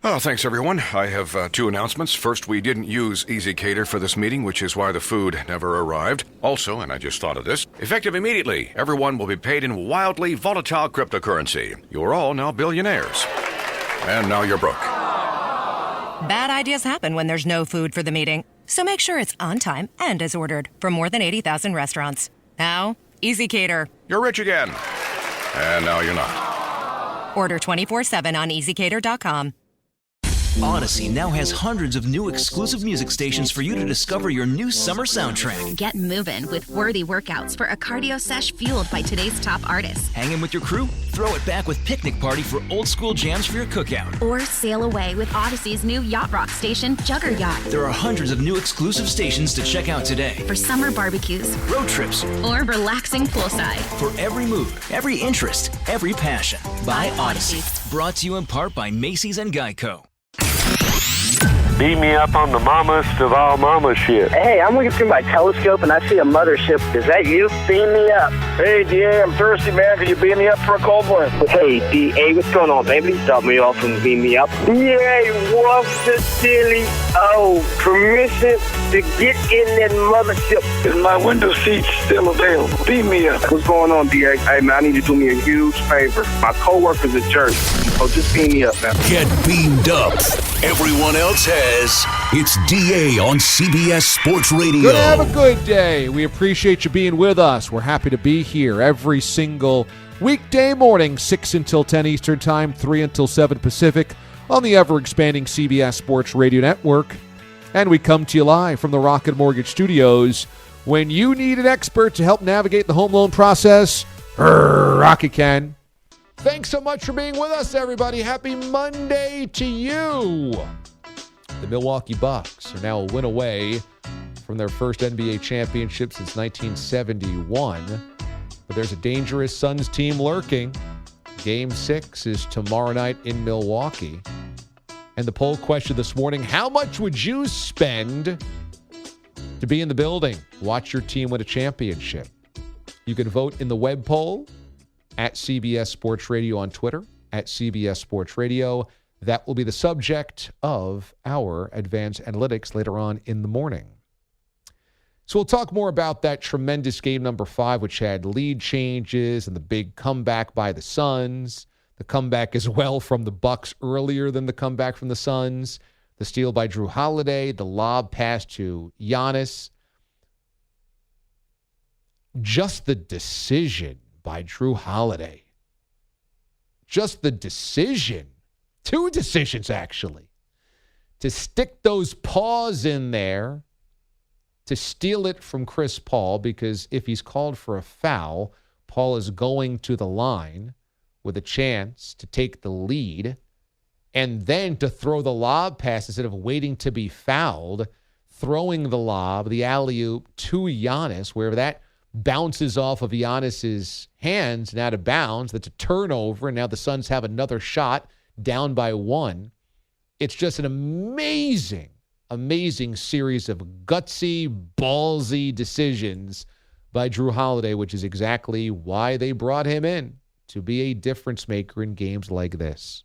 Oh, thanks, everyone. I have two announcements. First, we didn't use Easy Cater for this meeting, which is why the food never arrived. Also, and I just thought of this, effective immediately, everyone will be paid in wildly volatile cryptocurrency. You're all now billionaires. And now you're broke. Bad ideas happen when there's no food for the meeting. So make sure it's on time and as ordered from more than 80,000 restaurants. Now, Easy Cater. You're rich again. And now you're not. Order 24/7 on EasyCater.com. Odyssey now has hundreds of new exclusive music stations for you to discover your new summer soundtrack. Get moving with worthy workouts for a cardio sesh fueled by today's top artists. Hanging with your crew? Throw it back with Picnic Party for old school jams for your cookout. Or sail away with Odyssey's new yacht rock station, Jugger Yacht. There are hundreds of new exclusive stations to check out today. For summer barbecues, road trips, or relaxing poolside. For every mood, every interest, every passion. By Odyssey. Brought to you in part by Macy's and Geico. Beat me up on the mamas of all mama shit. Hey, I'm looking through my telescope and I see a mothership. Is that you? Beam me up. Hey, DA, I'm thirsty, man. Can you beam me up for a cold one? Hey, DA, what's going on, baby? Stop me off and beam me up. Yay, what's the silly? Oh, permission to get in that mothership. Is my window seat still available? Beam me up. What's going on, DA? Hey, man, I need you to do me a huge favor. My co-worker's a jerk. So just beam me up, man. Get beamed up. Everyone else has. It's DA on CBS Sports Radio. Good, have a good day. We appreciate you being with us. We're happy to be here every single weekday morning, 6 until 10 Eastern Time, 3 until 7 Pacific, on the ever-expanding CBS Sports Radio Network. And we come to you live from the Rocket Mortgage Studios. When you need an expert to help navigate the home loan process, Rocket can. Thanks so much for being with us, everybody. Happy Monday to you. The Milwaukee Bucks are now a win away from their first NBA championship since 1971. But there's a dangerous Suns team lurking. Game 6 is tomorrow night in Milwaukee. And the poll question this morning, how much would you spend to be in the building, watch your team win a championship? You can vote in the web poll at CBS Sports Radio on Twitter, at CBS Sports Radio. That will be the subject of our advanced analytics later on in the morning. So we'll talk more about that tremendous game number 5, which had lead changes and the big comeback by the Suns. The comeback as well from the Bucks earlier than the comeback from the Suns. The steal by Drew Holiday, the lob pass to Giannis. Just the decision by Drew Holiday. Just the decision. 2 decisions, actually. To stick those paws in there, to steal it from Chris Paul, because if he's called for a foul, Paul is going to the line with a chance to take the lead, and then to throw the lob pass instead of waiting to be fouled, throwing the lob, the alley-oop to Giannis, where that bounces off of Giannis's hands and out of bounds. That's a turnover, and now the Suns have another shot down by 1. It's just an amazing, amazing series of gutsy, ballsy decisions by Drew Holiday, which is exactly why they brought him in, to be a difference maker in games like this.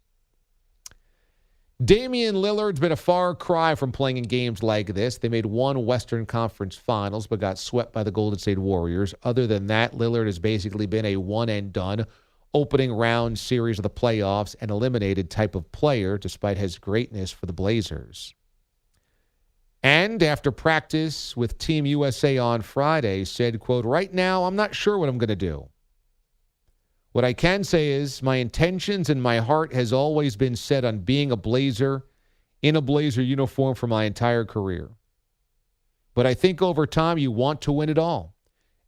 Damian Lillard's been a far cry from playing in games like this. They made one Western Conference Finals but got swept by the Golden State Warriors. Other than that, Lillard has basically been a one-and-done opening round series of the playoffs and eliminated type of player, despite his greatness for the Blazers. And after practice with Team USA on Friday, said, quote, "Right now, I'm not sure what I'm going to do. What I can say is my intentions and my heart has always been set on being a Blazer in a Blazer uniform for my entire career. But I think over time you want to win it all.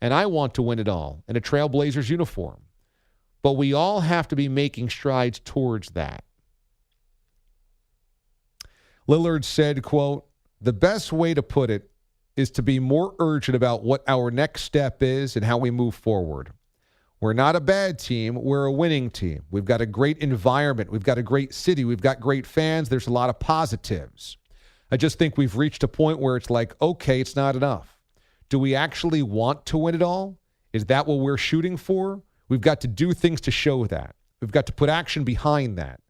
And I want to win it all in a Trailblazers uniform. But we all have to be making strides towards that." Lillard said, quote, "The best way to put it is to be more urgent about what our next step is and how we move forward. We're not a bad team. We're a winning team. We've got a great environment. We've got a great city. We've got great fans. There's a lot of positives. I just think we've reached a point where it's like, okay, it's not enough. Do we actually want to win it all? Is that what we're shooting for? We've got to do things to show that. We've got to put action behind that.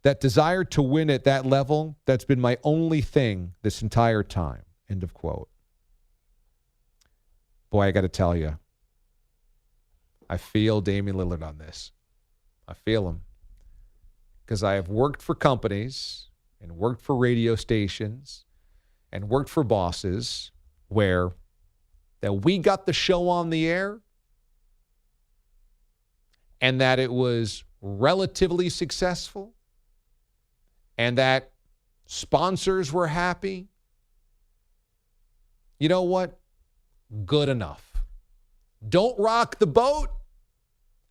That desire to win at that level, that's been my only thing this entire time. End of quote. Boy, I got to tell you, I feel Damian Lillard on this. I feel him. Because I have worked for companies and worked for radio stations and worked for bosses where that we got the show on the air and that it was relatively successful and that sponsors were happy. You know what? Good enough. Don't rock the boat.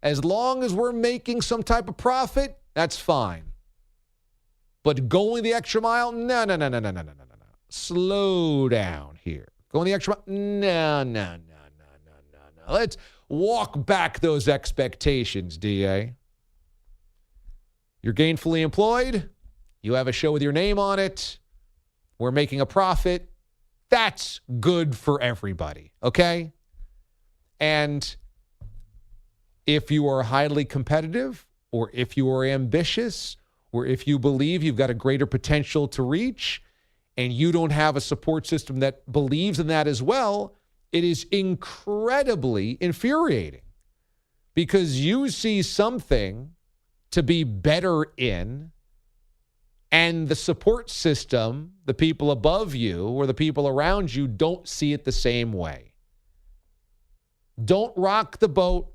As long as we're making some type of profit, that's fine. But going the extra mile, no. Slow down here. Going the extra mile, no. Let's walk back those expectations, DA. You're gainfully employed. You have a show with your name on it. We're making a profit. That's good for everybody, okay? And if you are highly competitive, or if you are ambitious, or if you believe you've got a greater potential to reach, and you don't have a support system that believes in that as well, it is incredibly infuriating because you see something to be better in, and the support system, the people above you or the people around you, don't see it the same way. Don't rock the boat.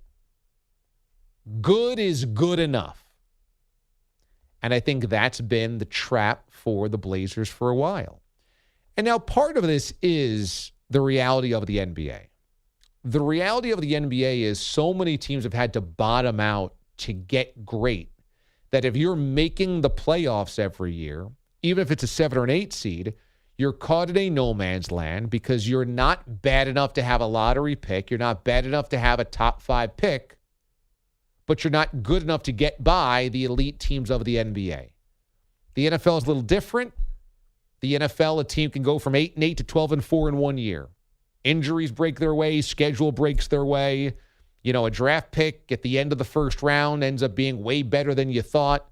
Good is good enough. And I think that's been the trap for the Blazers for a while. And now part of this is the reality of the NBA. The reality of the NBA is so many teams have had to bottom out to get great that if you're making the playoffs every year, even if it's a 7 or an 8 seed, you're caught in a no man's land because you're not bad enough to have a lottery pick. You're not bad enough to have a top 5 pick, but you're not good enough to get by the elite teams of the NBA. The NFL is a little different. The NFL, a team can go from 8-8 to 12-4 in 1 year. Injuries break their way. Schedule breaks their way. You know, a draft pick at the end of the first round ends up being way better than you thought.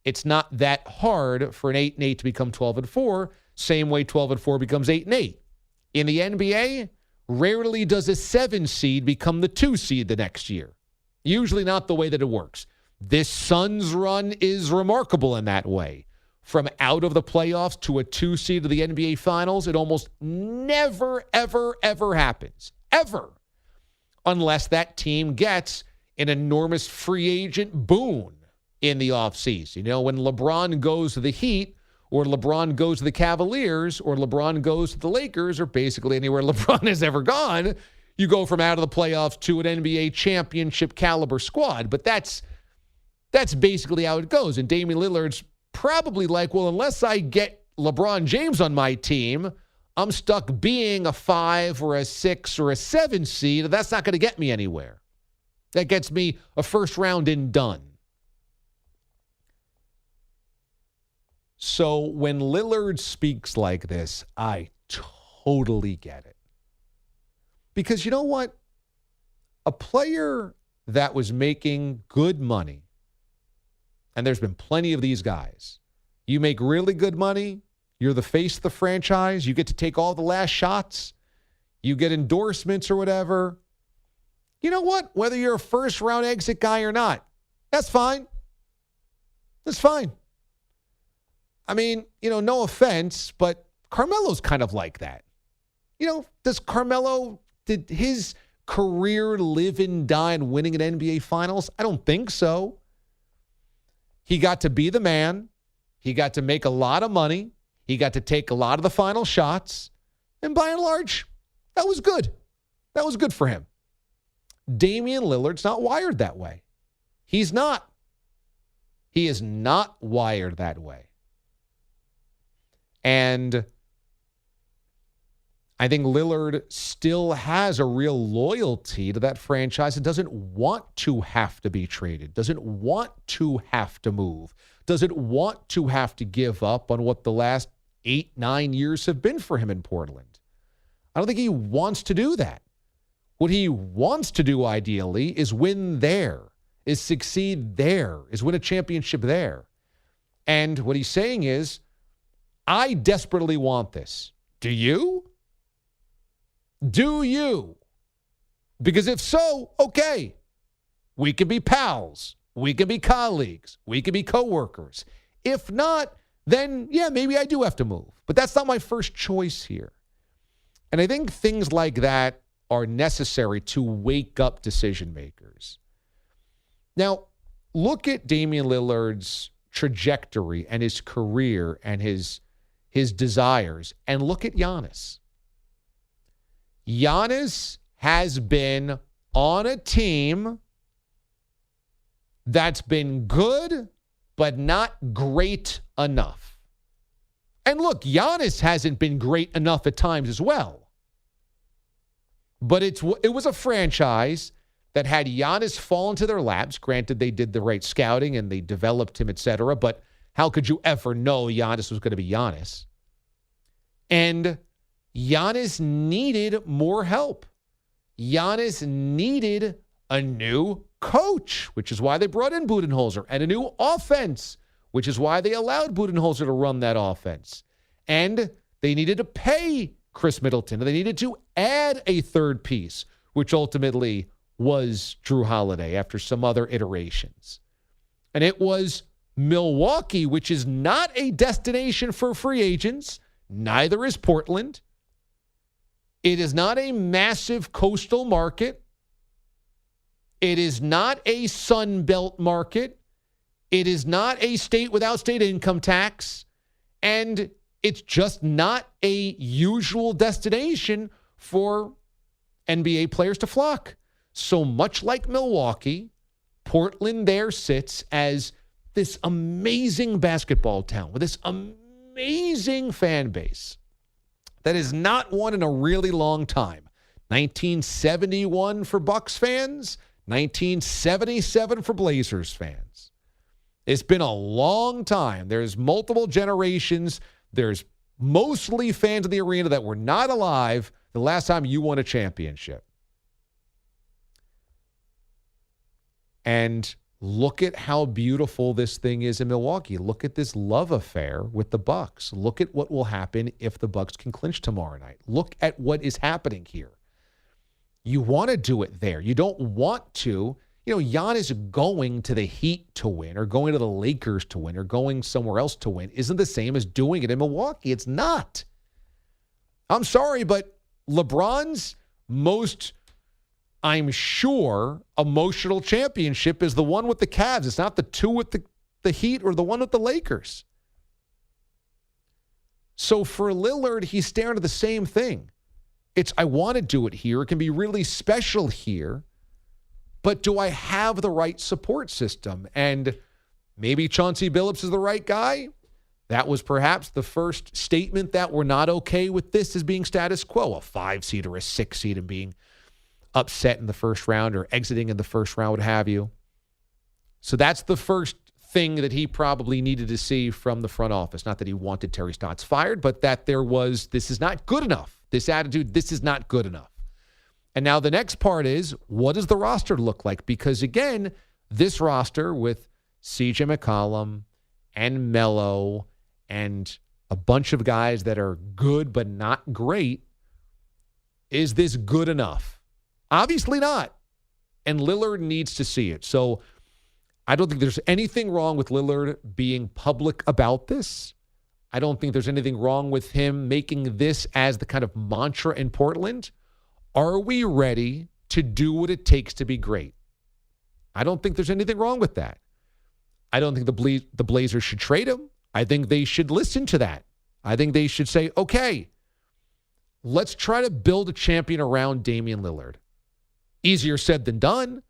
It's not that hard for an 8-8 to become 12-4, same way 12-4 becomes 8-8. In the NBA, rarely does a 7 seed become the 2 seed the next year. Usually not the way that it works. This Suns run is remarkable in that way. From out of the playoffs to a 2 seed of the NBA Finals, it almost never, ever, ever happens. Ever. Unless that team gets an enormous free agent boon in the offseason. You know, when LeBron goes to the Heat, or LeBron goes to the Cavaliers, or LeBron goes to the Lakers, or basically anywhere LeBron has ever gone, you go from out of the playoffs to an NBA championship caliber squad. But that's basically how it goes. And Damian Lillard's probably like, well, unless I get LeBron James on my team, I'm stuck being a 5 or a 6 or a 7 seed. That's not going to get me anywhere. That gets me a first round and done. So when Lillard speaks like this, I totally get it. Because you know what? A player that was making good money, and there's been plenty of these guys, you make really good money, you're the face of the franchise, you get to take all the last shots, you get endorsements or whatever. You know what? Whether you're a first-round exit guy or not, that's fine. That's fine. I mean, you know, no offense, but Carmelo's kind of like that. You know, did his career live and die in winning an NBA Finals? I don't think so. He got to be the man. He got to make a lot of money. He got to take a lot of the final shots. And by and large, that was good. That was good for him. Damian Lillard's not wired that way. He's not. He is not wired that way. And I think Lillard still has a real loyalty to that franchise and doesn't want to have to be traded, doesn't want to have to move, doesn't want to have to give up on what the last 8-9 years have been for him in Portland. I don't think he wants to do that. What he wants to do ideally is win there, is succeed there, is win a championship there. And what he's saying is, I desperately want this. Do you? Do you? Because if so, okay. We can be pals. We can be colleagues. We can be coworkers. If not, then, yeah, maybe I do have to move. But that's not my first choice here. And I think things like that are necessary to wake up decision makers. Now, look at Damian Lillard's trajectory and his career and his desires, and look at Giannis. Giannis has been on a team that's been good, but not great enough. And look, Giannis hasn't been great enough at times as well. But it was a franchise that had Giannis fall into their laps. Granted, they did the right scouting and they developed him, etc. But how could you ever know Giannis was going to be Giannis? And Giannis needed more help. Giannis needed a new coach, which is why they brought in Budenholzer, and a new offense, which is why they allowed Budenholzer to run that offense. And they needed to pay Chris Middleton. They needed to add a third piece, which ultimately was Drew Holiday after some other iterations. And it was Milwaukee, which is not a destination for free agents. Neither is Portland. It is not a massive coastal market. It is not a Sun Belt market. It is not a state without state income tax. And it's just not a usual destination for NBA players to flock. So much like Milwaukee, Portland there sits as this amazing basketball town with this amazing fan base that is not one in a really long time. 1971 for Bucks fans, 1977 for Blazers fans. It's been a long time. There's multiple generations. There's mostly fans of the arena that were not alive the last time you won a championship. And look at how beautiful this thing is in Milwaukee. Look at this love affair with the Bucks. Look at what will happen if the Bucks can clinch tomorrow night. Look at what is happening here. You want to do it there. You don't want to. You know, Giannis going to the Heat to win or going to the Lakers to win or going somewhere else to win isn't the same as doing it in Milwaukee. It's not. I'm sorry, but LeBron's most, I'm sure, emotional championship is the one with the Cavs. It's not the two with the Heat or the one with the Lakers. So for Lillard, he's staring at the same thing. It's, I want to do it here. It can be really special here. But do I have the right support system? And maybe Chauncey Billups is the right guy. That was perhaps the first statement that we're not okay with this as being status quo, a 5 seed or a 6 seed and being upset in the first round or exiting in the first round, what have you. So that's the first thing that he probably needed to see from the front office. Not that he wanted Terry Stotts fired, but that there was, this is not good enough. This attitude, this is not good enough. And now the next part is, what does the roster look like? Because again, this roster with CJ McCollum and Melo and a bunch of guys that are good but not great, is this good enough? Obviously not. And Lillard needs to see it. So I don't think there's anything wrong with Lillard being public about this. I don't think there's anything wrong with him making this as the kind of mantra in Portland. Are we ready to do what it takes to be great? I don't think there's anything wrong with that. I don't think the Blazers should trade him. I think they should listen to that. I think they should say, okay, let's try to build a champion around Damian Lillard. Easier said than done.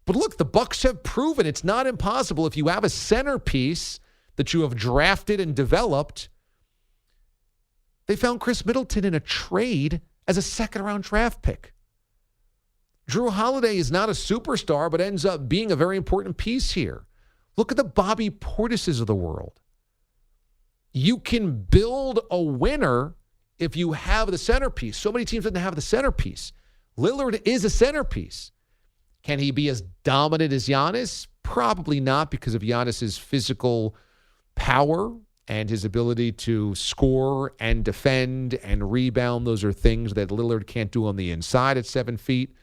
But look, the Bucks have proven it's not impossible if you have a centerpiece that you have drafted and developed. They found Chris Middleton in a trade as a second-round draft pick. Drew Holiday is not a superstar, but ends up being a very important piece here. Look at the Bobby Portises of the world. You can build a winner if you have the centerpiece. So many teams didn't have the centerpiece. Lillard is a centerpiece. Can he be as dominant as Giannis? Probably not, because of Giannis's physical power and his ability to score and defend and rebound. Those are things that Lillard can't do on the inside at 7 feet,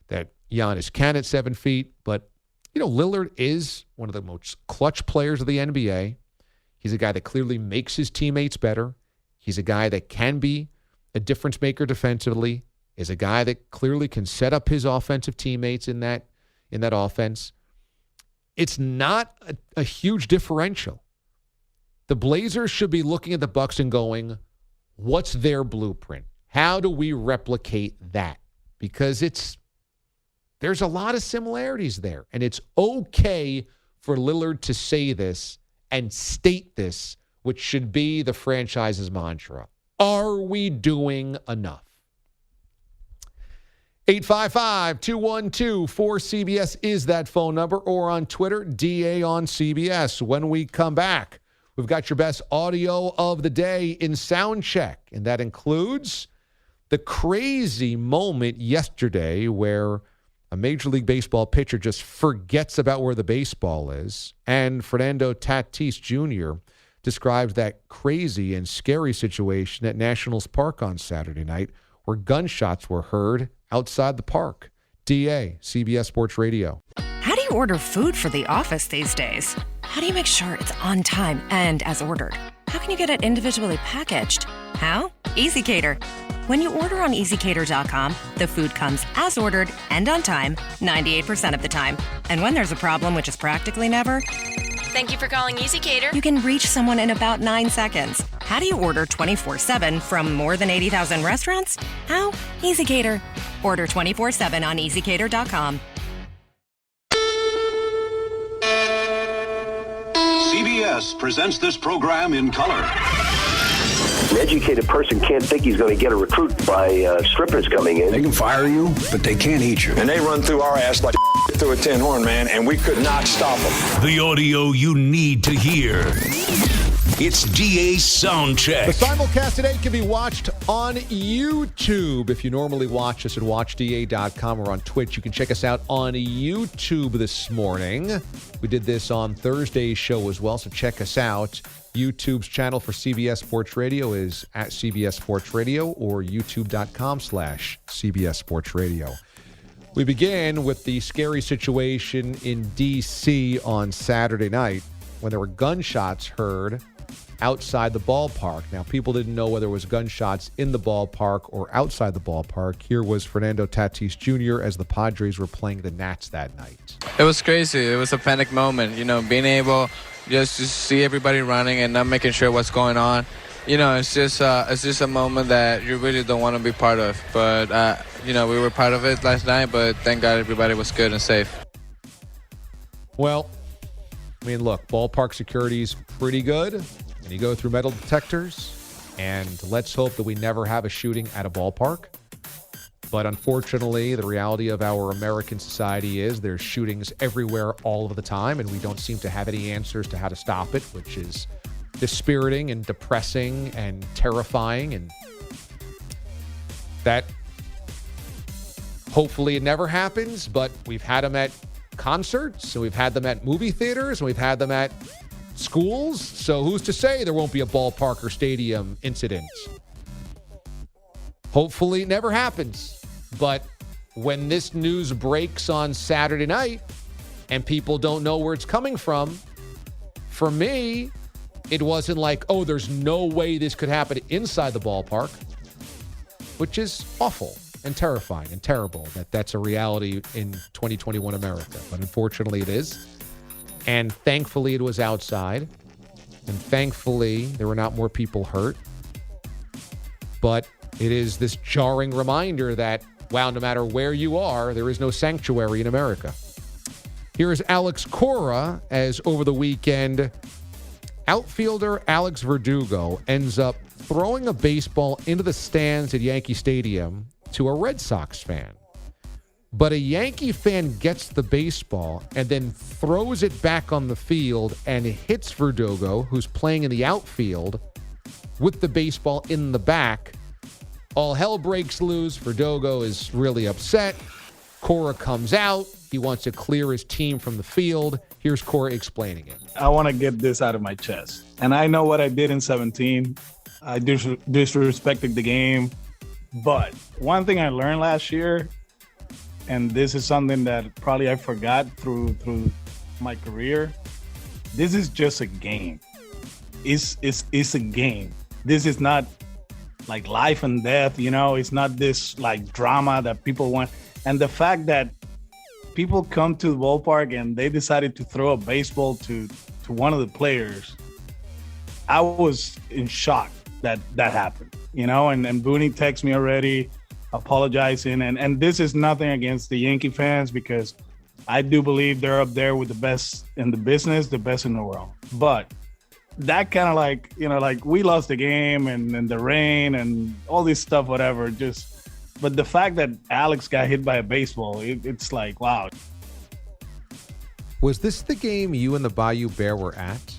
that Giannis can at 7 feet. But, Lillard is one of the most clutch players of the NBA. He's a guy that clearly makes his teammates better. He's a guy that can be a difference maker defensively. Is a guy that clearly can set up his offensive teammates in that offense. It's not a huge differential. The Blazers should be looking at the Bucks and going, what's their blueprint? How do we replicate that? Because there's a lot of similarities there. And it's okay for Lillard to say this and state this, which should be the franchise's mantra. Are we doing enough? 855-212-4CBS is that phone number, or on Twitter, DA on CBS. When we come back, we've got your best audio of the day in sound check, and that includes the crazy moment yesterday where a Major League Baseball pitcher just forgets about where the baseball is, and Fernando Tatis Jr. described that crazy and scary situation at Nationals Park on Saturday night where gunshots were heard outside the park. DA, CBS Sports Radio. How do you order food for the office these days? How do you make sure it's on time and as ordered? How can you get it individually packaged? How? EasyCater. When you order on EasyCater.com, the food comes as ordered and on time 98% of the time. And when there's a problem, which is practically never, thank you for calling EasyCater. you can reach someone in about 9 seconds. How do you order 24/7 from more than 80,000 restaurants? How? EasyCater. Order 24/7 on EasyCater.com. CBS presents this program in color. An educated person can't think he's going to get a recruit by strippers coming in. They can fire you, but they can't eat you. And they run through our ass like through a tin horn, man, and we could not stop them. The audio you need to hear. It's DA's Soundcheck. The simulcast today can be watched on YouTube. If you normally watch us at watchda.com or on Twitch, you can check us out on YouTube this morning. We did this on Thursday's show as well, so check us out. YouTube's channel for CBS Sports Radio is at CBS Sports Radio or youtube.com/CBS Sports Radio. We begin with the scary situation in D.C. on Saturday night when there were gunshots heard outside the ballpark. Now, people didn't know whether it was gunshots in the ballpark or outside the ballpark. Here was Fernando Tatis Jr. as the Padres were playing the Nats that night. It was crazy. It was a panic moment, being able just to see everybody running and not making sure what's going on. It's just a moment that you really don't want to be part of. But, we were part of it last night, but thank God everybody was good and safe. Well, look, ballpark security's pretty good. And you go through metal detectors, and let's hope that we never have a shooting at a ballpark. But unfortunately, the reality of our American society is there's shootings everywhere all of the time, and we don't seem to have any answers to how to stop it, which is dispiriting and depressing and terrifying. And that hopefully it never happens, but we've had them at concerts, and we've had them at movie theaters, and we've had them at schools. So who's to say there won't be a ballpark or stadium incident? Hopefully it never happens. But when this news breaks on Saturday night and people don't know where it's coming from, for me, it wasn't like, oh, there's no way this could happen inside the ballpark, which is awful and terrifying and terrible that that's a reality in 2021 America. But unfortunately it is. And thankfully it was outside. And thankfully there were not more people hurt. But it is this jarring reminder that, wow, no matter where you are, there is no sanctuary in America. Here is Alex Cora as over the weekend, outfielder Alex Verdugo ends up throwing a baseball into the stands at Yankee Stadium to a Red Sox fan. But a Yankee fan gets the baseball and then throws it back on the field and hits Verdugo, who's playing in the outfield, with the baseball in the back. All hell breaks loose. Verdugo is really upset. Cora comes out. He wants to clear his team from the field. Here's Corey explaining it. I want to get this out of my chest. And I know what I did in 17. I disrespected the game. But one thing I learned last year, and this is something that probably I forgot through my career, this is just a game. It's a game. This is not like life and death, it's not this like drama that people want. And the fact that people come to the ballpark and they decided to throw a baseball to one of the players, I was in shock that happened, and Booney texted me already apologizing. And this is nothing against the Yankee fans, because I do believe they're up there with the best in the business, the best in the world. But that kind of like, like we lost the game and the rain and all this stuff, whatever, but the fact that Alex got hit by a baseball, it's like, wow. Was this the game you and the Bayou Bear were at?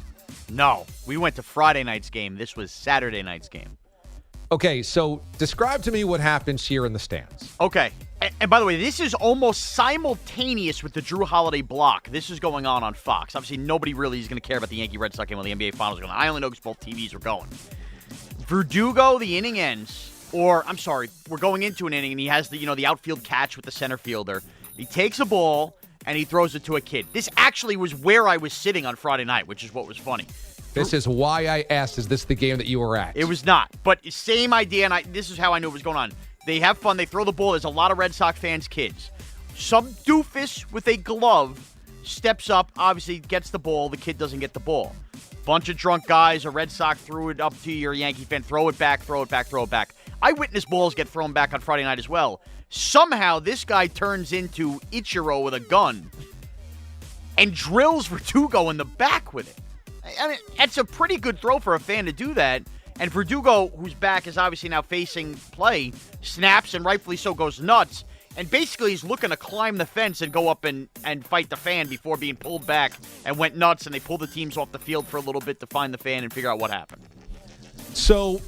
No, we went to Friday night's game. This was Saturday night's game. Okay, so describe to me what happens here in the stands. Okay, and by the way, this is almost simultaneous with the Drew Holiday block. This is going on Fox. Obviously, nobody really is going to care about the Yankee-Red Sox game when the NBA Finals are going on. I only know because both TVs are going. Verdugo, the inning ends. Or, I'm sorry, we're going into an inning, and he has the outfield catch with the center fielder. He takes a ball, and he throws it to a kid. This actually was where I was sitting on Friday night, which is what was funny. This is why I asked, is this the game that you were at? It was not, but same idea, and this is how I knew it was going on. They have fun. They throw the ball. There's a lot of Red Sox fans' kids. Some doofus with a glove steps up, obviously gets the ball. The kid doesn't get the ball. Bunch of drunk guys, a Red Sox threw it up to your Yankee fan. Throw it back, throw it back, throw it back. I witnessed balls get thrown back on Friday night as well. Somehow, this guy turns into Ichiro with a gun and drills Verdugo in the back with it. I mean, it's a pretty good throw for a fan to do that. And Verdugo, whose back is obviously now facing play, snaps and rightfully so goes nuts. And basically he's looking to climb the fence and go up and fight the fan before being pulled back and went nuts. And they pulled the teams off the field for a little bit to find the fan and figure out what happened. So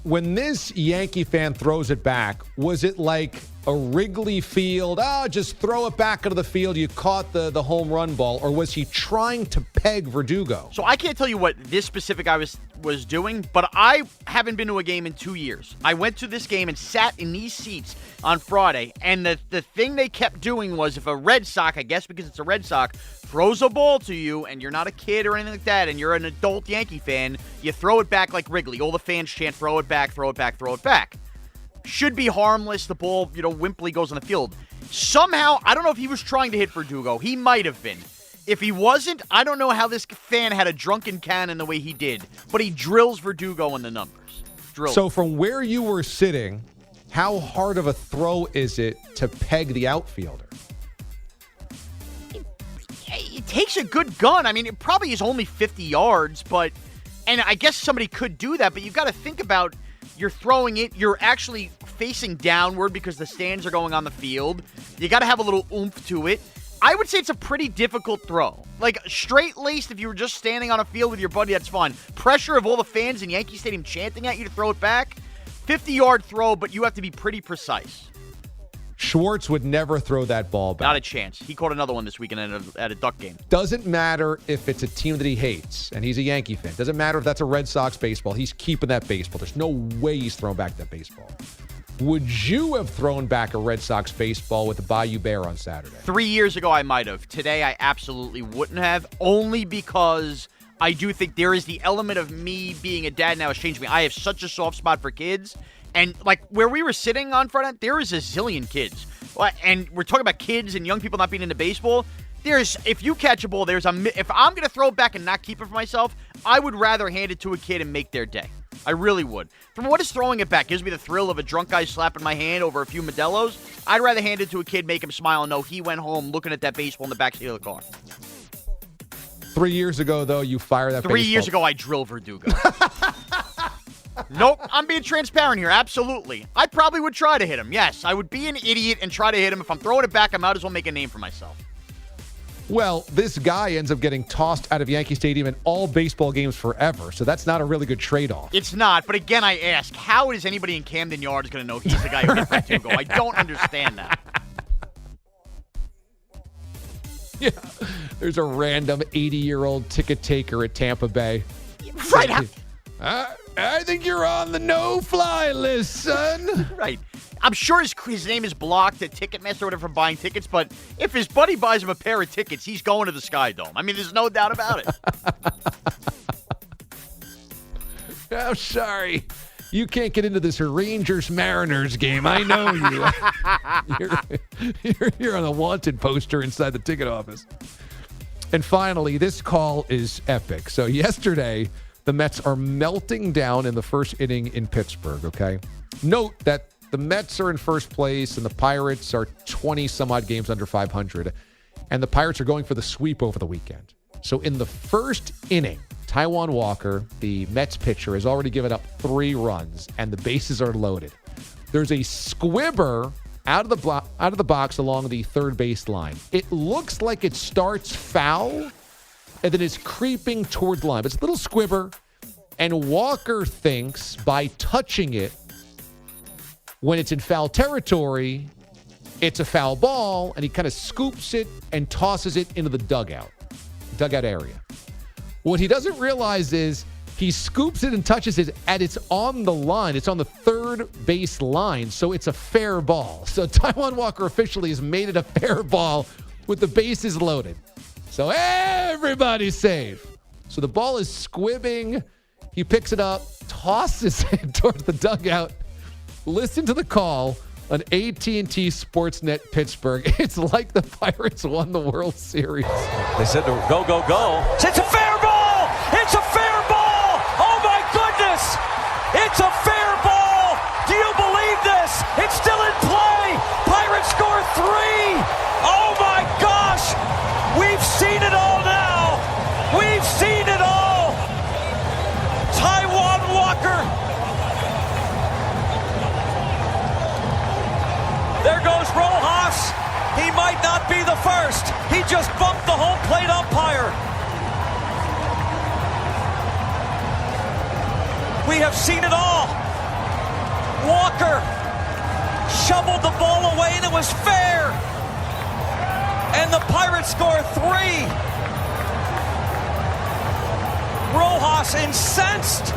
when this Yankee fan throws it back, was it like a Wrigley Field, just throw it back into the field, you caught the home run ball, or was he trying to peg Verdugo? So I can't tell you what this specific guy was doing, but I haven't been to a game in 2 years. I went to this game and sat in these seats on Friday, and the thing they kept doing was if a Red Sox, I guess because it's a Red Sox, throws a ball to you and you're not a kid or anything like that and you're an adult Yankee fan, you throw it back like Wrigley. All the fans chant, throw it back, throw it back, throw it back. Should be harmless. The ball, wimply goes on the field. Somehow, I don't know if he was trying to hit Verdugo. He might have been. If he wasn't, I don't know how this fan had a drunken cannon the way he did. But he drills Verdugo in the numbers. So from where you were sitting, how hard of a throw is it to peg the outfielder? It takes a good gun. I mean, it probably is only 50 yards, and I guess somebody could do that, but you've got to think about, you're throwing it, you're actually facing downward because the stands are going on the field. You got to have a little oomph to it. I would say it's a pretty difficult throw. Like, straight-laced, if you were just standing on a field with your buddy, that's fine. Pressure of all the fans in Yankee Stadium chanting at you to throw it back, 50-yard throw, but you have to be pretty precise. Schwartz would never throw that ball back. Not a chance. He caught another one this weekend at a Duck game. Doesn't matter if it's a team that he hates, and he's a Yankee fan. Doesn't matter if that's a Red Sox baseball. He's keeping that baseball. There's no way he's throwing back that baseball. Would you have thrown back a Red Sox baseball with the Bayou Bear on Saturday? 3 years ago, I might have. Today, I absolutely wouldn't have, only because I do think there is the element of me being a dad now has changed me. I have such a soft spot for kids. And, like, where we were sitting on Friday, there is a zillion kids. And we're talking about kids and young people not being into baseball. If you catch a ball, if I'm going to throw it back and not keep it for myself, I would rather hand it to a kid and make their day. I really would. From what is throwing it back gives me the thrill of a drunk guy slapping my hand over a few Modelo's. I'd rather hand it to a kid, make him smile, and know he went home looking at that baseball in the backseat of the car. 3 years ago, though, you fired that baseball. 3 years ago, I drilled Verdugo. Nope, I'm being transparent here, absolutely. I probably would try to hit him, yes. I would be an idiot and try to hit him. If I'm throwing it back, I might as well make a name for myself. Well, this guy ends up getting tossed out of Yankee Stadium in all baseball games forever, so that's not a really good trade-off. It's not, but again, I ask, how is anybody in Camden Yards going to know he's the guy who hit Verdugo? I don't understand that. Yeah. There's a random 80-year-old ticket taker at Tampa Bay. Right. I think you're on the no-fly list, son. Right. I'm sure his name is blocked at Ticketmaster or whatever from buying tickets, but if his buddy buys him a pair of tickets, he's going to the Sky Dome. I mean, there's no doubt about it. I'm sorry. You can't get into this Rangers-Mariners game. I know you. You're on a wanted poster inside the ticket office. And finally, this call is epic. So yesterday, the Mets are melting down in the first inning in Pittsburgh, okay? Note that the Mets are in first place, and the Pirates are 20-some-odd games under 500. And the Pirates are going for the sweep over the weekend. So in the first inning, Taijuan Walker, the Mets pitcher, has already given up 3 runs, and the bases are loaded. There's a squibber out of the box along the third base line. It looks like it starts foul, and then it's creeping toward the line. But it's a little squibber, and Walker thinks by touching it, when it's in foul territory, it's a foul ball, and he kind of scoops it and tosses it into the dugout area. What he doesn't realize is he scoops it and touches it, and it's on the line. It's on the third base line, so it's a fair ball. So Taijuan Walker officially has made it a fair ball with the bases loaded. So everybody's safe. So the ball is squibbing. He picks it up, tosses it towards the dugout. Listen to the call on AT&T Sportsnet Pittsburgh. It's like the Pirates won the World Series. They said to go, go, go. It's a fair ball! It's a fair ball! Oh, my goodness! It's a fair ball! Do you believe this? It's still in play! Pirates score 3! Oh, my gosh! We've seen it all now! We've seen it all! Taijuan Walker! There goes Rojas. He might not be the first. He just bumped the home plate umpire. We have seen it all. Walker shoveled the ball away, and it was fair. And the Pirates score 3. Rojas incensed.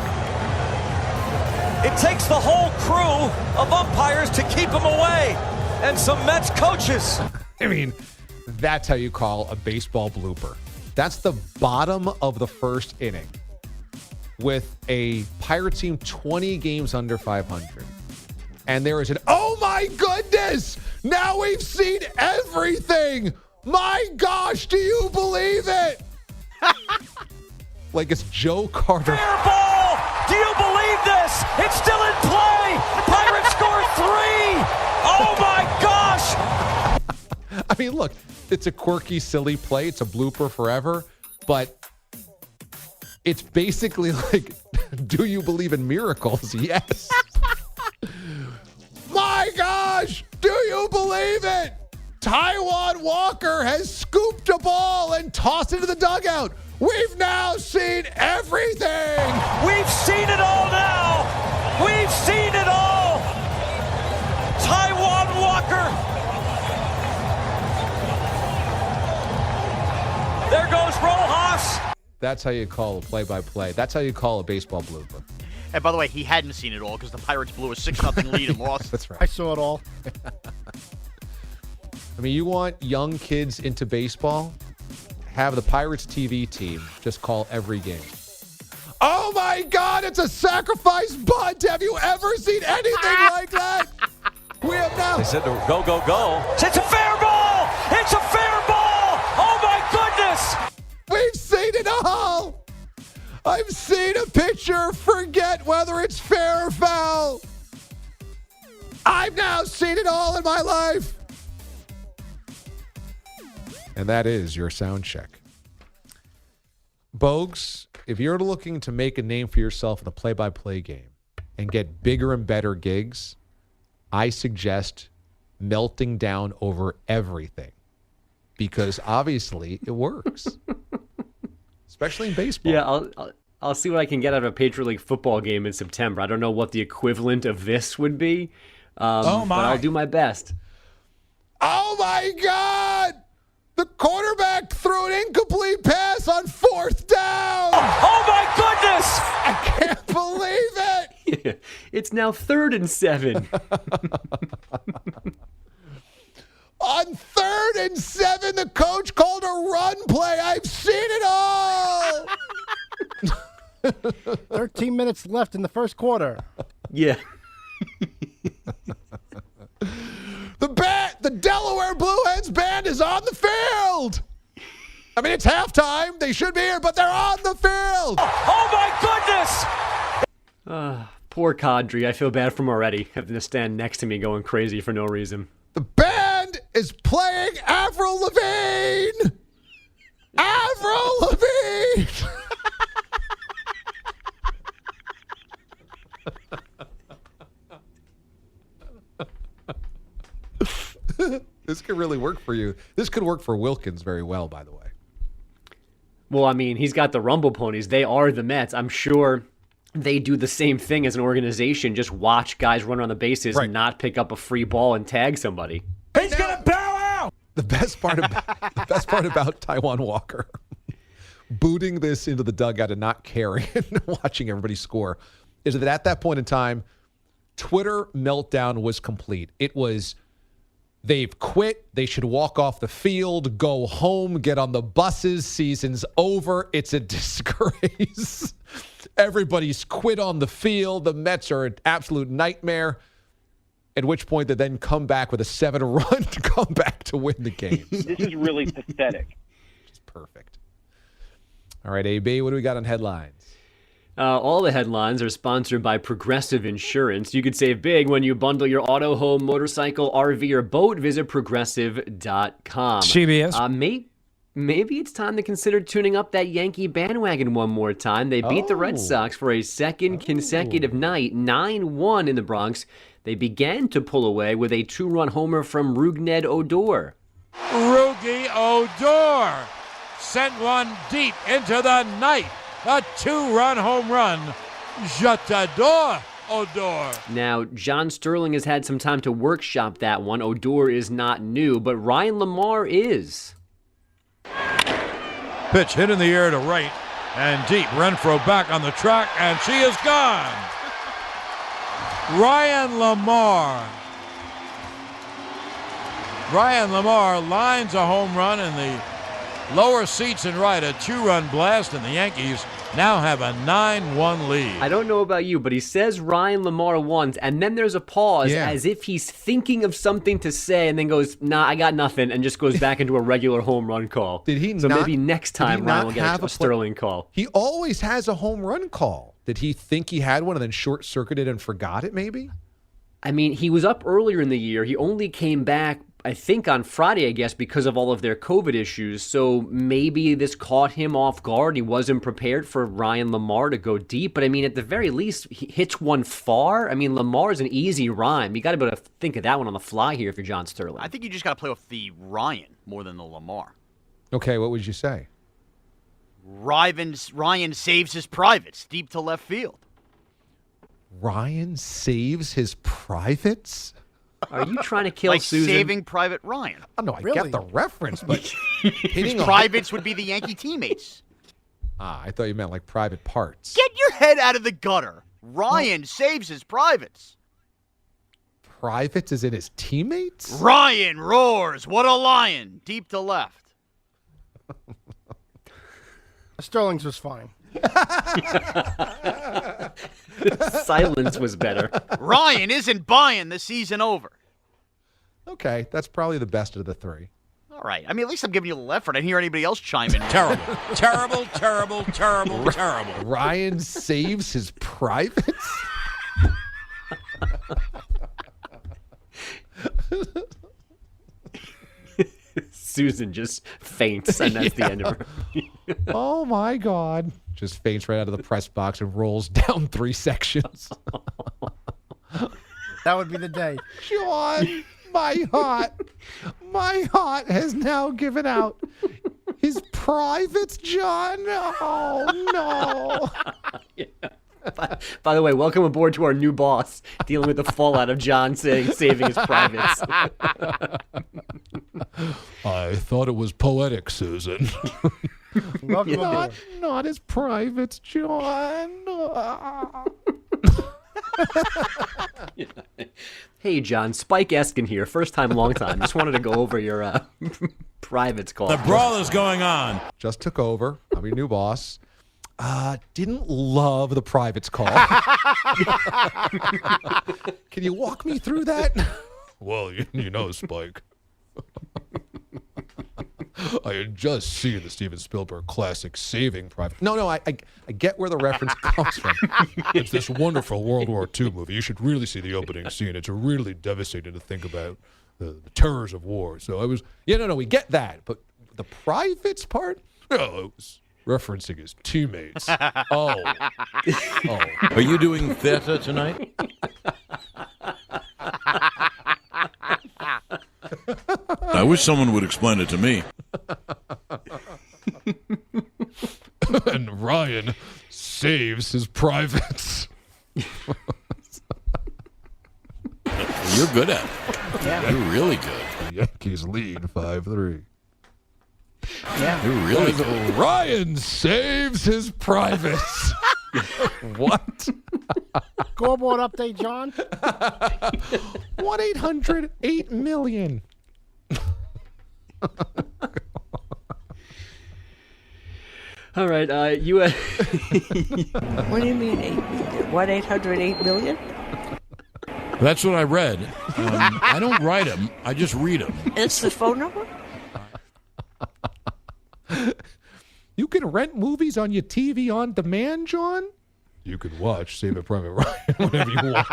It takes the whole crew of umpires to keep him away. And some Mets coaches. I mean, that's how you call a baseball blooper. That's the bottom of the first inning with a Pirate team 20 games under 500. And there is an, oh my goodness, now we've seen everything. My gosh, do you believe it? Like it's Joe Carter. Fair ball! Do you believe this? It's still in play! Pirates score 3! Oh my gosh! I mean, look, it's a quirky, silly play. It's a blooper forever. But it's basically like, do you believe in miracles? Yes. My gosh! Do you believe it? Taijuan Walker has scooped a ball and tossed it to the dugout. We've now seen everything. We've seen it all now. We've seen it all. Taijuan Walker. There goes Rojas. That's how you call a play-by-play. That's how you call a baseball blooper. And by the way, he hadn't seen it all because the Pirates blew a 6-0 lead and lost. That's right. I saw it all. I mean, you want young kids into baseball? Have the Pirates TV team just call every game. Oh my God, it's a sacrifice bunt. Have you ever seen anything like that? We have now. They said to go, go, go. It's a fair ball. It's a fair ball. Oh my goodness. We've seen it all. I've seen a pitcher forget whether it's fair or foul. I've now seen it all in my life. And that is your sound check. Bogues, if you're looking to make a name for yourself in the play-by-play game and get bigger and better gigs, I suggest melting down over everything because obviously it works, especially in baseball. Yeah, I'll see what I can get out of a Patriot League football game in September. I don't know what the equivalent of this would be, but I'll do my best. Oh, my God! The quarterback threw an incomplete pass on 4th down. Oh my goodness! I can't believe it. It's now 3rd and 7. On 3rd and 7, the coach called a run play. I've seen it all. 13 minutes left in the first quarter. Yeah. The Delaware Blueheads band is on the field. I mean, it's halftime. They should be here, but they're on the field. Oh my goodness! Poor Kadri. I feel bad for him already, having to stand next to me going crazy for no reason. The band is playing Avril Lavigne. Avril Lavigne. This could really work for you. This could work for Wilkins very well, by the way. Well, I mean, he's got the Rumble Ponies. They are the Mets. I'm sure they do the same thing as an organization. Just watch guys run on the bases and not pick up a free ball and tag somebody. He's gonna bow out. The best part about Taijuan Walker booting this into the dugout and not caring and watching everybody score is that at that point in time, Twitter meltdown was complete. It was, they've quit. They should walk off the field, go home, get on the buses. Season's over. It's a disgrace. Everybody's quit on the field. The Mets are an absolute nightmare. At which point they then come back with a 7-run to come back to win the game. This is really pathetic. It's perfect. All right, AB, what do we got on headlines? All the headlines are sponsored by Progressive Insurance. You could save big when you bundle your auto, home, motorcycle, RV, or boat. Visit Progressive.com. CBS. Maybe it's time to consider tuning up that Yankee bandwagon one more time. They beat the Red Sox for a second consecutive night, 9-1 in the Bronx. They began to pull away with a 2-run homer from Rougned Odor. Rugi Odor sent one deep into the night. A 2-run home run. J'adore Odor. Now, John Sterling has had some time to workshop that one. Odor is not new, but Ryan Lamar is. Pitch hit in the air to right and deep. Renfroe back on the track, and she is gone. Ryan Lamar lines a home run in the lower seats and right, a 2-run blast, and the Yankees now have a 9-1 lead. I don't know about you, but he says Ryan Lamar once, and then there's a pause as if he's thinking of something to say, and then goes, nah, I got nothing, and just goes back into a regular home run call. So maybe next time Ryan will get a Sterling call. He always has a home run call. Did he think he had one and then short-circuited and forgot it maybe? I mean, he was up earlier in the year. He only came back, I think, on Friday, I guess, because of all of their COVID issues. So maybe this caught him off guard. He wasn't prepared for Ryan Lamar to go deep. But, I mean, at the very least, he hits one far. I mean, Lamar's an easy rhyme. You got to be able to think of that one on the fly here if you're John Sterling. I think you just got to play with the Ryan more than the Lamar. Okay, what would you say? Ryan saves his privates deep to left field. Ryan saves his privates? Are you trying to kill like Susan? Saving Private Ryan. Oh, no, I get the reference, but hitting privates would be the Yankee teammates. I thought you meant like private parts. Get your head out of the gutter. Ryan saves his privates. Privates is in his teammates? Ryan roars. What a lion. Deep to left. Sterling's was fine. Silence was better. Ryan isn't buying the season over. Okay, that's probably the best of the three. All right. I mean, at least I'm giving you a little effort. I didn't hear anybody else chime in. Terrible. Ryan saves his privates? Susan just faints, and that's the end of her. Oh, my God. Just faints right out of the press box and rolls down 3 sections. That would be the day. John, my heart has now given out. His privates, John? Oh, no. Yeah. By the way, welcome aboard to our new boss, dealing with the fallout of John saving his privates. I thought it was poetic, Susan. Love Not as privates, John. Hey, John, Spike Eskin here. First time, long time. Just wanted to go over your privates call. The brawl is going on. Just took over. I'm your new boss. Didn't love the privates call. Can you walk me through that? Well, you know, Spike. I had just seen the Steven Spielberg classic Saving Private. No, I get where the reference comes from. It's this wonderful World War II movie. You should really see the opening scene. It's really devastating to think about the terrors of war. So I was, we get that. But the privates part? No, it was referencing his teammates. Oh. Are you doing theater tonight? I wish someone would explain it to me. And Ryan saves his privates. You're good at it. Yeah. You're really good. The Yankees lead 5-3. Yeah. You're really good. Ryan saves his privates. What? Scoreboard update, John. 1-800-8-million. All right, you. What do you mean 1-800-8-million? That's what I read. I don't write them. I just read them. It's the phone number? You can rent movies on your TV on demand, John? You can watch Saving Private Ryan whenever you want.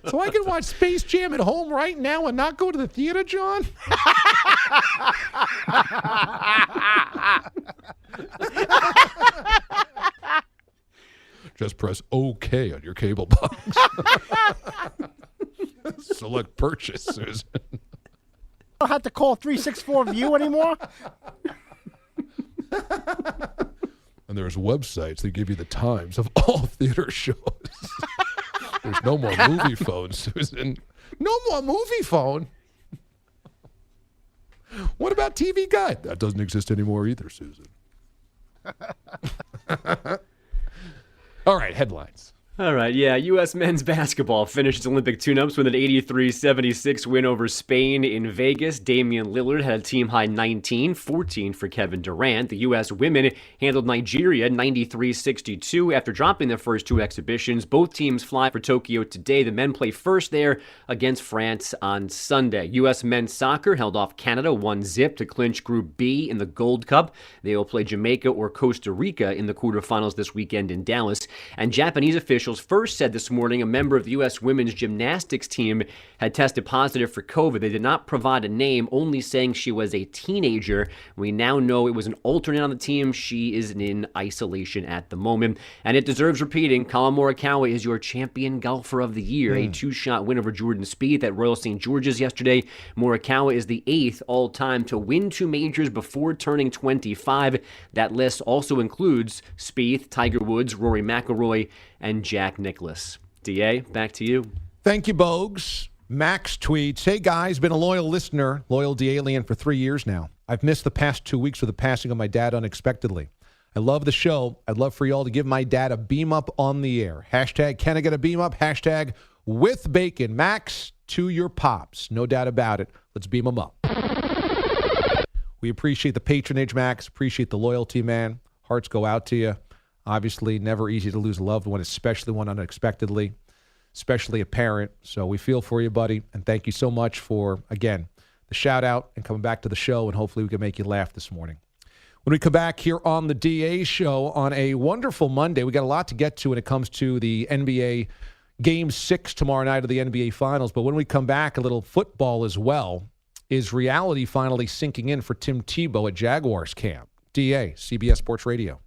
So I can watch Space Jam at home right now and not go to the theater, John? Just press OK on your cable box. Select purchase, Susan. I don't have to call 364-VIEW anymore. And there's websites that give you the times of all theater shows. There's no more movie phone, Susan. No more movie phone. What about TV Guide? That doesn't exist anymore either, Susan. All right, headlines. All right, yeah. U.S. men's basketball finished its Olympic tune-ups with an 83-76 win over Spain in Vegas. Damian Lillard had a team-high 19, 14 for Kevin Durant. The U.S. women handled Nigeria 93-62 after dropping their first two exhibitions. Both teams fly for Tokyo today. The men play first there against France on Sunday. U.S. men's soccer held off Canada 1-0 to clinch Group B in the Gold Cup. They will play Jamaica or Costa Rica in the quarterfinals this weekend in Dallas. And Japanese officials first said this morning a member of the U.S. women's gymnastics team had tested positive for COVID. They did not provide a name, only saying she was a teenager. We now know it was an alternate on the team. She is in isolation at the moment. And it deserves repeating, Colin Morikawa is your champion golfer of the year. A two-shot win over Jordan Spieth at Royal St. George's yesterday. Morikawa is the 8th all-time to win two majors before turning 25. That list also includes Spieth, Tiger Woods, Rory McIlroy, and Jack Nicklaus. DA, back to you. Thank you, Bogues. Max tweets, hey guys, been a loyal listener, loyal D-Alien for 3 years now. I've missed the past 2 weeks with the passing of my dad unexpectedly. I love the show. I'd love for y'all to give my dad a beam up on the air. Hashtag, can I get a beam up? Hashtag, with bacon. Max, to your pops. No doubt about it. Let's beam him up. We appreciate the patronage, Max. Appreciate the loyalty, man. Hearts go out to you. Obviously, never easy to lose a loved one, especially one unexpectedly, especially a parent. So we feel for you, buddy, and thank you so much for, again, the shout-out and coming back to the show, and hopefully we can make you laugh this morning. When we come back here on the DA Show on a wonderful Monday, we got a lot to get to when it comes to the NBA Game 6 tomorrow night of the NBA Finals. But when we come back, a little football as well. Is reality finally sinking in for Tim Tebow at Jaguars camp? DA, CBS Sports Radio.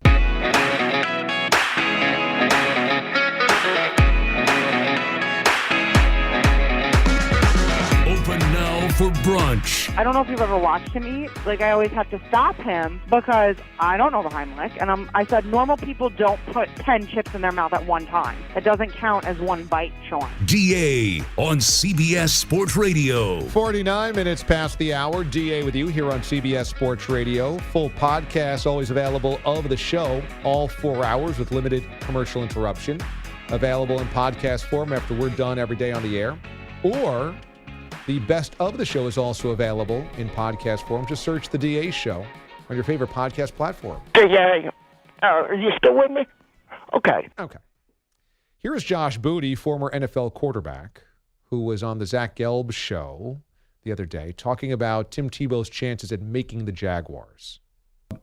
Open now for brunch. I don't know if you've ever watched him eat. Like, I always have to stop him because I don't know the Heimlich. And I said normal people don't put 10 chips in their mouth at one time. It doesn't count as one bite, Sean. DA on CBS Sports Radio. 49 minutes past the hour. DA with you here on CBS Sports Radio. Full podcast always available of the show, all 4 hours with limited commercial interruption. Available in podcast form after we're done every day on the air. Or the best of the show is also available in podcast form. Just search The DA Show on your favorite podcast platform. DA, are you still with me? Okay. Okay. Here is Josh Booty, former NFL quarterback, who was on the Zach Gelb show the other day, talking about Tim Tebow's chances at making the Jaguars.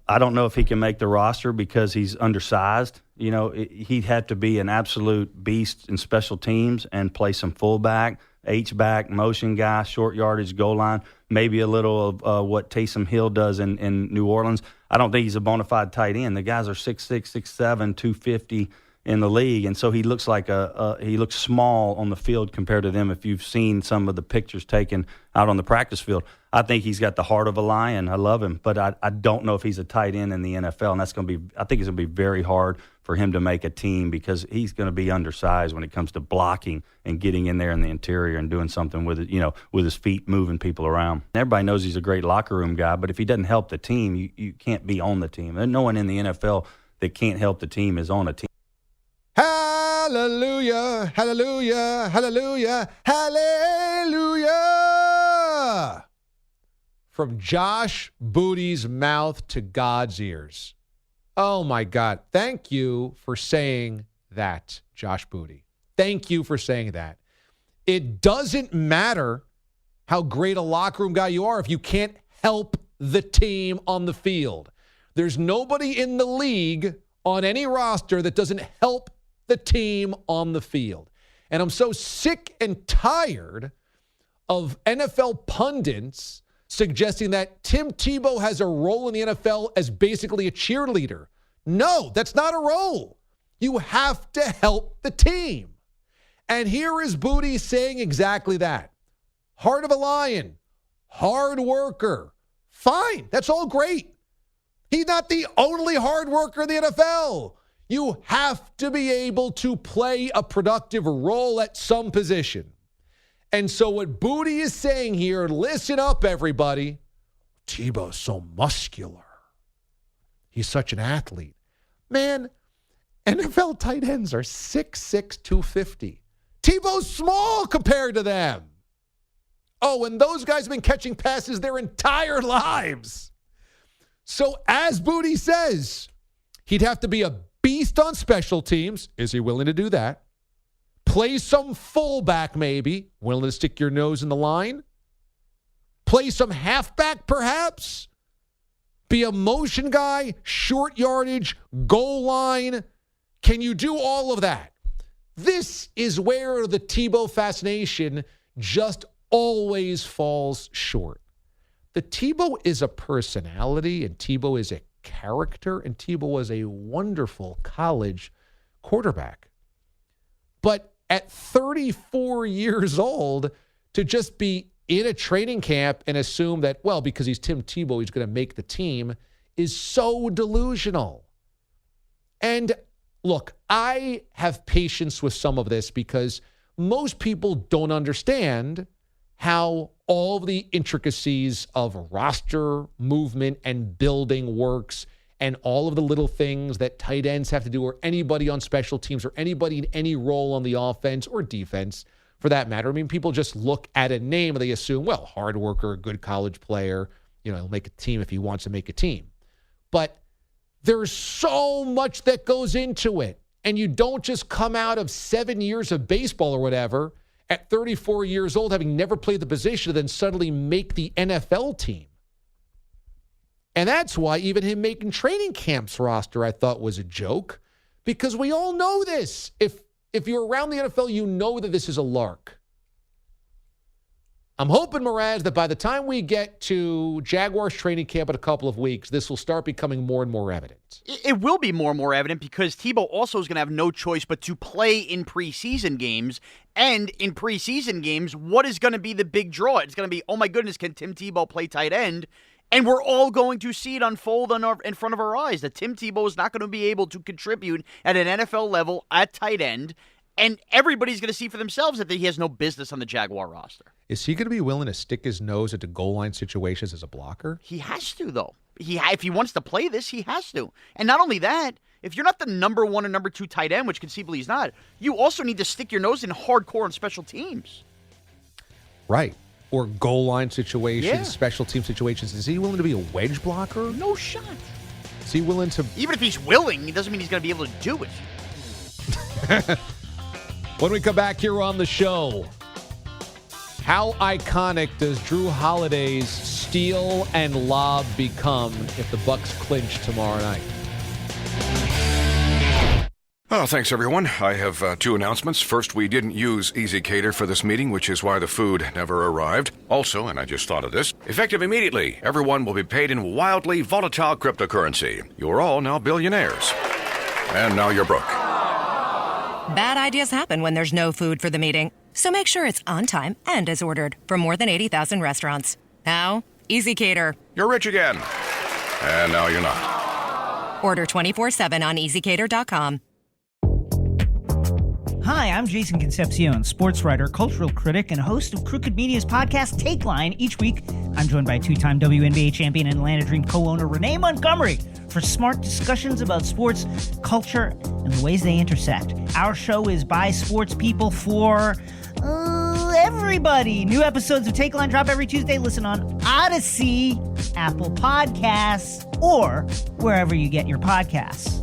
I don't know if he can make the roster because he's undersized. You know, he'd have to be an absolute beast in special teams and play some fullback, H-back, motion guy, short yardage, goal line, maybe a little of what Taysom Hill does in New Orleans. I don't think he's a bona fide tight end. The guys are 6'6", 6'7", 250 in the league, and so he looks like he looks small on the field compared to them if you've seen some of the pictures taken out on the practice field. I think he's got the heart of a lion. I love him, but I don't know if he's a tight end in the NFL, and I think it's going to be very hard for him to make a team because he's going to be undersized when it comes to blocking and getting in there in the interior and doing something with it, with his feet moving people around. Everybody knows he's a great locker room guy, but if he doesn't help the team, you can't be on the team. And no one in the NFL that can't help the team is on a team. Hallelujah, hallelujah, hallelujah, hallelujah. From Josh Booty's mouth to God's ears. Oh, my God. Thank you for saying that, Josh Booty. Thank you for saying that. It doesn't matter how great a locker room guy you are if you can't help the team on the field. There's nobody in the league on any roster that doesn't help the team on the field. And I'm so sick and tired of NFL pundits suggesting that Tim Tebow has a role in the NFL as basically a cheerleader. No, that's not a role. You have to help the team. And here is Booty saying exactly that. Heart of a lion, hard worker. Fine, that's all great. He's not the only hard worker in the NFL. You have to be able to play a productive role at some position. And so what Booty is saying here, listen up, everybody. Tebow's so muscular. He's such an athlete. Man, NFL tight ends are 6'6", 250. Tebow's small compared to them. Oh, and those guys have been catching passes their entire lives. So as Booty says, he'd have to be a beast on special teams. Is he willing to do that? Play some fullback maybe. Willing to stick your nose in the line? Play some halfback perhaps? Be a motion guy, short yardage, goal line. Can you do all of that? This is where the Tebow fascination just always falls short. The Tebow is a personality, and Tebow is a character, and Tebow was a wonderful college quarterback. But at 34 years old, to just be in a training camp and assume that, well, because he's Tim Tebow, he's going to make the team is so delusional. And look, I have patience with some of this because most people don't understand how all of the intricacies of roster movement and building works and all of the little things that tight ends have to do, or anybody on special teams, or anybody in any role on the offense or defense for that matter. I mean, people just look at a name and they assume, well, hard worker, good college player, he'll make a team if he wants to make a team. But there's so much that goes into it. And you don't just come out of 7 years of baseball or whatever at 34 years old, having never played the position, and then suddenly make the NFL team. And that's why even him making training camps roster I thought was a joke, because we all know this. If you're around the NFL, you know that this is a lark. I'm hoping, Mraz, that by the time we get to Jaguars training camp in a couple of weeks, this will start becoming more and more evident. It will be more and more evident because Tebow also is going to have no choice but to play in preseason games. And in preseason games, what is going to be the big draw? It's going to be, oh my goodness, can Tim Tebow play tight end? And we're all going to see it unfold in front of our eyes that Tim Tebow is not going to be able to contribute at an NFL level at tight end. And everybody's going to see for themselves that he has no business on the Jaguar roster. Is he going to be willing to stick his nose into goal line situations as a blocker? He has to, though. If he wants to play this, he has to. And not only that, if you're not the number 1 or number 2 tight end, which conceivably he's not, you also need to stick your nose in hardcore on special teams. Right. Or goal line situations, Yeah. special team situations. Is he willing to be a wedge blocker? No shot. Is he willing to... Even if he's willing, it doesn't mean he's going to be able to do it. When we come back here on the show, how iconic does Drew Holiday's steal and lob become if the Bucs clinch tomorrow night? Oh, thanks, everyone. I have 2 announcements. First, we didn't use EasyCater for this meeting, which is why the food never arrived. Also, and I just thought of this, effective immediately, everyone will be paid in wildly volatile cryptocurrency. You're all now billionaires. And now you're broke. Bad ideas happen when there's no food for the meeting. So make sure it's on time and as ordered from more than 80,000 restaurants. Now, EasyCater. You're rich again. And now you're not. Order 24/7 on EasyCater.com. Hi, I'm Jason Concepcion, sports writer, cultural critic, and host of Crooked Media's podcast, Take Line. Each week, I'm joined by 2-time WNBA champion and Atlanta Dream co-owner Renee Montgomery for smart discussions about sports, culture, and the ways they intersect. Our show is by sports people for everybody. New episodes of Take Line drop every Tuesday. Listen on Odyssey, Apple Podcasts, or wherever you get your podcasts.